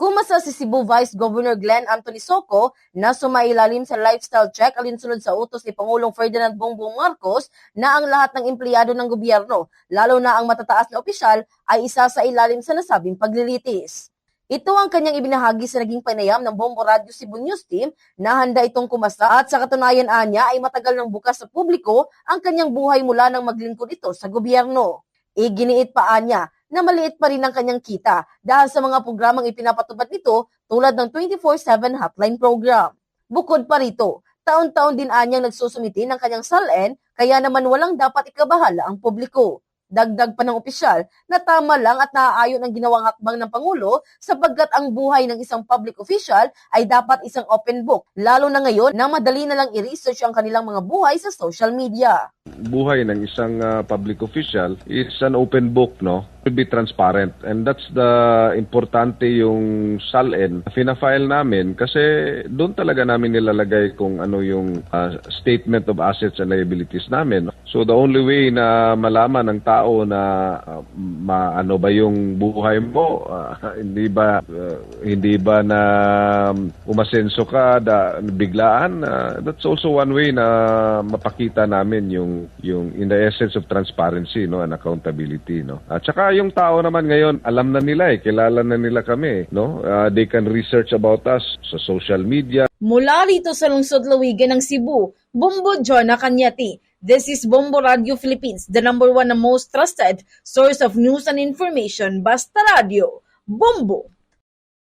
Kumasa si Cebu Vice Governor Glenn Anthony Soco na sumailalim sa lifestyle check alinsunod sa utos ni Pangulong Ferdinand Bongbong Marcos na ang lahat ng empleyado ng gobyerno, lalo na ang matataas na opisyal, ay isa sa ilalim sa nasabing paglilitis. Ito ang kanyang ibinahagi sa naging panayam ng Bombo Radio Cebu News Team na handa itong kumasa at sa katunayan niya ay matagal nang bukas sa publiko ang kanyang buhay mula nang maglingkod ito sa gobyerno. Iginiit pa niya na maliit pa rin ang kanyang kita dahil sa mga programang ipinapatupad nito tulad ng 24/7 hotline program. Bukod pa rito, taon-taon din anyang nagsusumiti ng kanyang SALN kaya naman walang dapat ikabahala ang publiko. Dagdag pa ng opisyal na tama lang at naaayon ang ginawang hakbang ng Pangulo sapagkat ang buhay ng isang public official ay dapat isang open book, lalo na ngayon na madali na lang i-research ang kanilang mga buhay sa social media. Buhay ng isang public official is an open book, no? To be transparent, and that's the importante yung SALN fina-file namin kasi doon talaga namin nilalagay kung ano yung statement of assets and liabilities namin. So the only way na malaman ng tao na ano ba yung buhay mo, hindi ba na umasenso ka biglaan, that's also one way na mapakita namin yung in the essence of transparency, no, and accountability, no. At saka yung tao naman ngayon, alam na nila kilala na nila kami, no? They can research about us sa social media. Mula rito sa lungsod Lawigan ng Cebu, Bombo Jonah Cañete. This is Bombo Radio Philippines, the #1 and most trusted source of news and information. Basta Radio, Bombo!